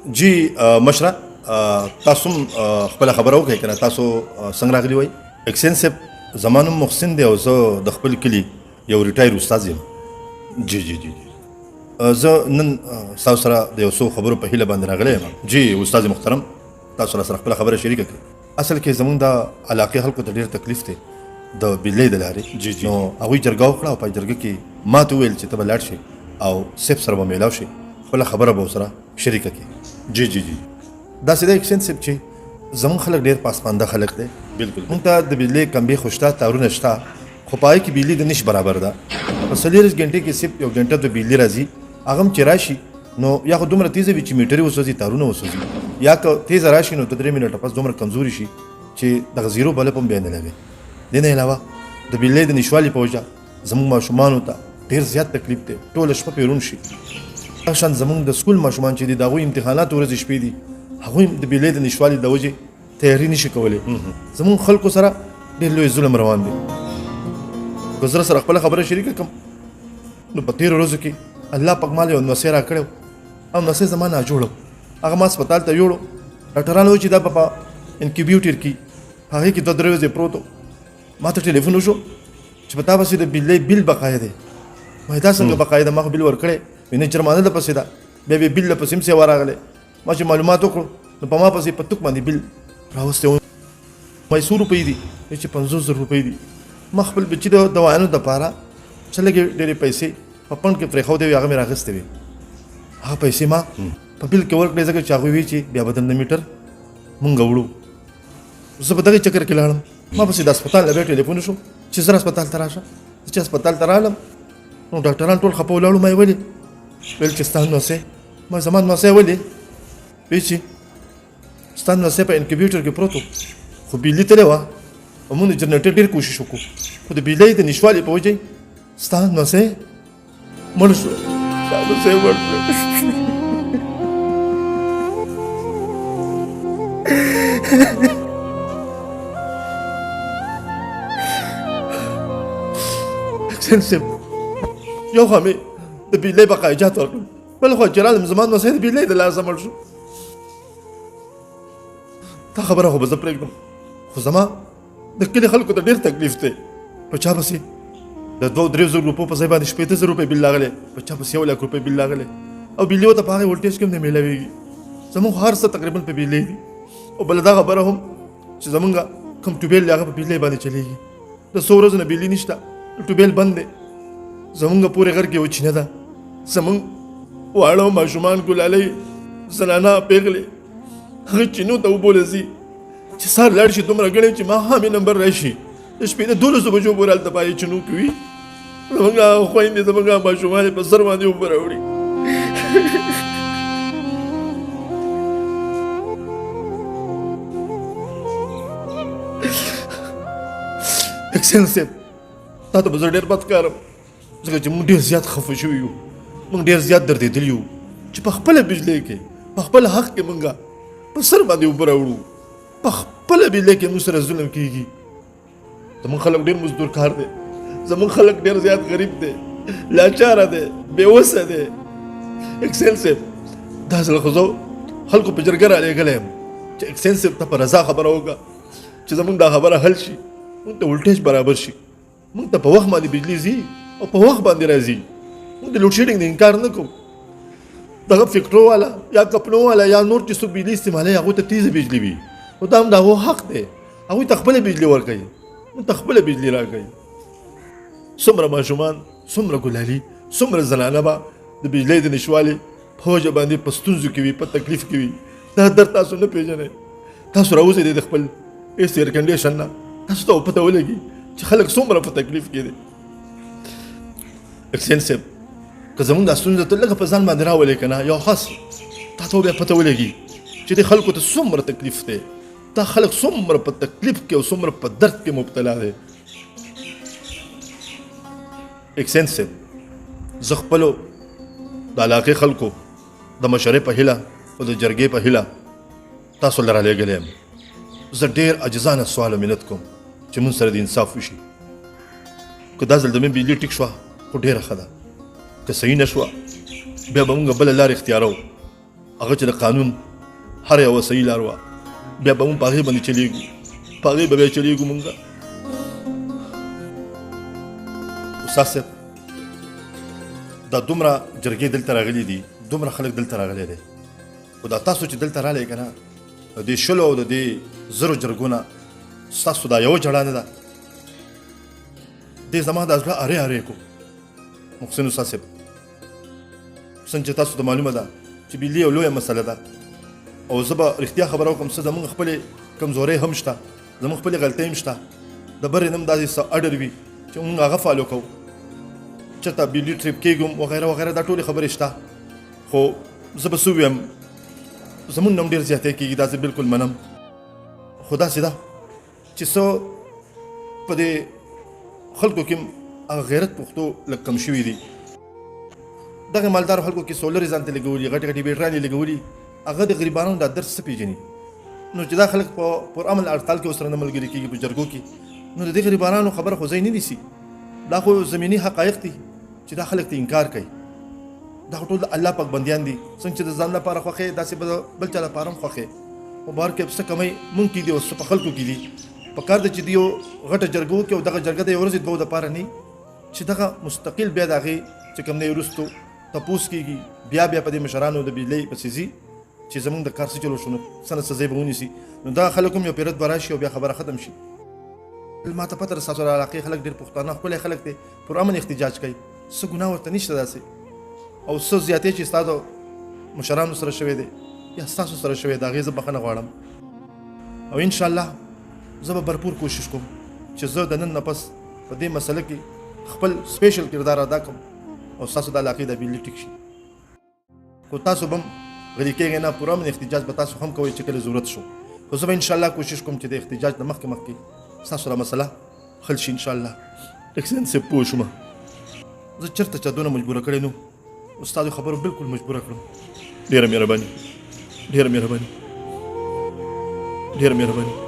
جی مشره تاسو خپل خبرو کوي کنه تاسو څنګه راغلی وای اکسنسیب زمانو محسن دی او زه د خپل کلی یو ریټایر استاد یم جی جی جی زه نن تاسو سره د یو څو خبرو په هیله باندې راغلی یم جی استاد محترم تاسو سره خپل خبره شریکه کړئ اصل کې زمونږ د علاقې خلکو ته ډېر تکلیف دی د بجلی د لارې جی جی نو هغوی جرګه وکړه او په جرګه کې ما ته وویل چې ته به لاړ شي او سیف سره به میلاو شي خپله خبره به ورسره شریکه کړي جی جی جی داسې دی اکسنسیب چې زمونږ خلک ډېر پاسمانده خلک دی بالکل مونږ ته د بجلی کمبې خو شته تارونه شته خو په هغې کې بجلي د نش برابر ده په 40 غنټې کې صرف یو غنټه د بجلي راځي هغه هم چې راشي نو یا خو دومره تیزه وي چې میټرې وسوځي تارونه وسوځي یا که تیزه راشي نو د 3 منټه پس دومره کمزوري شي چې دغه زیرو بلب هم بیا نه لګي دې نه علاوه د بجلۍ د نشوالي په وجه زموږ ماشومانو ته ډېر زیات تکلیف دی ټوله شپه پرې روڼ شي هغه شان زموږ د سکول ماشومان چې دي د هغوی امتحانات ورځې شپې دي هغوی هم د بجلۍ د نشوالي د وجې تیاري نشي کولی زموږ خلکو سره ډېر لوی ظلم روان دی که زه سره خپله خبره شریکه کړم نو په تېرو ورځو کې الله پاک مال یو نسۍ راکړی او نسۍ زما ناجوړه هغه ما هسپتال ته یوړو ډاکټرانو وایي چې دا په انکیوبیوټر کې هغې کې 2-3 ورځې پروت و ما ته ټلیفون وشو چې په تا پسې د بجلۍ بل بقایا دی ما دا څنګه بقایا ده ما خو بل ورکړی وایي نه جرمانه ده پسې ده بیا بیا بل پسې هم سیوا راغلی ما چې معلومات وکړو نو په ما پسې په توک باندې بل راوستی و ما 100 روپۍ دي چې 50,000 روپۍ دي ما خپل بچي د دوايانو دپاره څه لږې ډېرې پیسې په پنډ کې پرېښودې وې هغه مې راغستې وې هغه پیسې ما په بل کې ورکړې ځکه چې هغوی وایي چې بیا به د میټر مونږ وړو زه په دغې چکر کې لاړم ما پسې د هسپتال نه بیا ټلیفون وشو چې زه هسپتال ته راشه زه چې هسپتال ته رالم نو ډاکټران ټول خفه ولاړو ما یې ولې ویل چې ستا نسۍ ما زما نسۍ ولې وایي چې ستا نسۍ په انکیوبیوټر کې پروت و خو بجلي تلې وه او موږ د جنریټر ډېر کوشش وکړو خو د بجلۍ د نشوالي په وجه ستا نسۍ مړ شو ستا نسۍ مړ شو اکسنسیب یو خوا مې د بجلۍ بقایجات ورکړل بل خوا چې رالم زما نسۍ د بجلۍ د لاسه مړ شو دا خبره خو به زه پرېږدم خو زما د کلي خلکو ته ډېر تکلیف دی په چا پسې د 2-3 روپو په ځای باندې 15,000 روپۍ بل راغلی په چا پسې 1 لک روپۍ بل راغلی او بجلي ورته په هغې ولټېج کې هم نه میلاوېږي زموږ هر څه تقریبا په بجلۍ دي او بله دا خبره هم چې زمونږ کوم ټوبیل دی هغه په بجلۍ باندې چلېږي د 100 ورځو نه بجلي نشته ټوبیل بند دی زمونږ پورې غر کې یو چینه ده زمونږ واړه ماشومان ګلالۍ زنانه پیغلې هغه چینو ته اوبه ځي چې سهار لاړ شي دومره ګڼې چې ماښامې نمبر راشي د شپې د 12 بجو پورې هلته پایې چینو کې وي زمونږ خویندې زمونږ ماشومان یې په سر باندې اوبه راوړي اکسنسیب تا ته به زه ډېر بد کارم ځکه چې موږ ډېر زیات خفه شوي یو موږ ډېر زیات دردېدلي یو چې په خپله بجلۍ کې په خپل حق کې موږ په سر باندې اوبه راوړو په خپله بجلۍ کې موږ سره ظلم کېږي زموږ خلک ډېر مزدور کار دی زموږ خلک ډېر زیات غریب دی لاچاره دی بېوسه دی اکسنسیب دا ځل خو زه خلکو په جرګه رالېږلی یم چې اکسنسیب ته په رضا خبره وکړه چې زموږ دا خبره حل شي موږ ته ولټیج برابر شي موږ ته په وخت باندې بجلي ځي او په وخت باندې راځي موږ د لوډ شیډینګ نه انکار نه کوو دغه فکټرو والا یا کپلو والا یا نور چې څوک بجلي استعمالوي هغوی ته تیزه بجلي وي خو دا هم د هغو حق دی هغوی ته خپله بجلي ورکوي موږ ته خپله بجلي راکوي څومره ماشومان څومره ګلالي څومره زنانه به د بجلۍ د نشوالي په وجه باندې په ستونزو کې وي په تکلیف کې وي دا درد تاسو نه پېژنئ تاسو راوځئ د خپل ایس ایر کنډیشن نه تاسو ته پته ولګي چې خلک څومره په تکلیف کې دي اکسنسیب که زمونږ دا ستونزه ته لږه په ځان باندې راولې که نه یو خاص تا ته بیا پته ولګي چې دې خلکو ته څومره تکلیف دی دا خلک څومره په تکلیف کې او څومره په درد کې مبتلا دی اکسنسیب زه خپلو د علاقې خلکو د مشرۍ په هیله او د جرګې په هیله تاسو له رالیږلی یم زه ډېر عاجزانه سوال او منت کوم چې مونږ سره د انصاف وشي که دا ځل د مې بجلي ټیک شوه خو ډېره ښه ده که صحیح نه شوه بیا به مونږ بله لار اختیارو هغه چې د قانون هر یوه صحیح لار وه بیا به مونږ په هغې باندې چلېږو په هغې به بیا چلېږو مونږ. استاد صاحب دا دومره جرګې دلته راغلي دي دومره خلک دلته راغلی دی خو دا تاسو چې دلته رالی که نه د دې شلو او د دې زرو جرګو نه ستاسو دا یوه جړه نه ده دې زما دا زړه ارې ارې کو. محسن استاد صاحب څنګه چې تاسو ته معلومه ده چې بجلي یو لویه مسله ده او زه به رښتیا خبره وکړم څه زموږ خپلې کمزورۍ هم شته زموږ خپلې غلطۍ هم شته د برې نه هم داسې څه اډر وي چې موږ هغه فالو کوو چېرته بجلي ټریپ کېږم وغیره وغیره دا ټولې خبرې شته خو زه به څه ووایم زمونږ نه هم ډېر زیاتی کېږي دا زه بلکل منم خو داسې ده چې څه په دې خلکو کې هغه غیرت پښتو لږ کم شوي دي. دغه مالدارو خلکو کې سولرې ځان ته لګولي غټې غټې بیټرانې لګولي هغه د غریبانو دا درس څه پېژني نو چې دا خلک په پرامن هړتال کې ورسره نه ملګري کېږي په جرګو کې نو د دې غریبانو خبره خو ځای نه نیسي. دا خو زمیني حقایق دي چې دا خلک ته انکار کوي دا ټول د الله پاک بندیان دي څنګه چې د ځان لپاره خوښې داسې بل چا لپاره هم خوښې خو بهر کې څه کمی مونږ کې دي او څه په خلکو کې دي په کار ده چې د یو غټه جرګو کې او دغه جرګه د یو ورځې دوو دپاره نه چې دغه مستقل بیا د هغې چې کوم دی وروستو تپوس کېږي بیا په دې مشرانو د بجلۍ پسې ځي چې زمونږ د کار څه چلو شو نو څه نه څه ځای به ونیسي نو دغه خلک هم یو پیرت به راشي او بیا خبره ختم شي. ما ته پته ده ستاسو د علاقې خلک ډېر پښتانه ښکلی خلک دی پر امن احتجاج کوي څه ګناه ورته نشته داسې او څه زیاتې چې ستا د مشرانو سره شوی دی یا ستاسو سره شوی د هغې زه بخښنه غواړم او انشاءالله زه به بھرپور کوشش کوم چې زه د نن نه پس په دې مسله کې خپل سپیشل کردار ادا کوم او ستاسو د علاقې د بجلي ټیک شي. خو تاسو به هم غلي کېږئ نه پوره امن احتجاج به تاسو هم کوئ چې کله ضرورت شو خو زه به انشاءالله کوشش کوم چې د احتجاج نه مخکې ستاسو دا مسله حل شي انشاءالله. اکسلنس صاحب پوه شومه زه چېرته چا دونه مجبوره کړی نو استادو خبرو بالکل مجبوره کړم. ډېره مهرباني ډېره مهرباني ډېره مهرباني.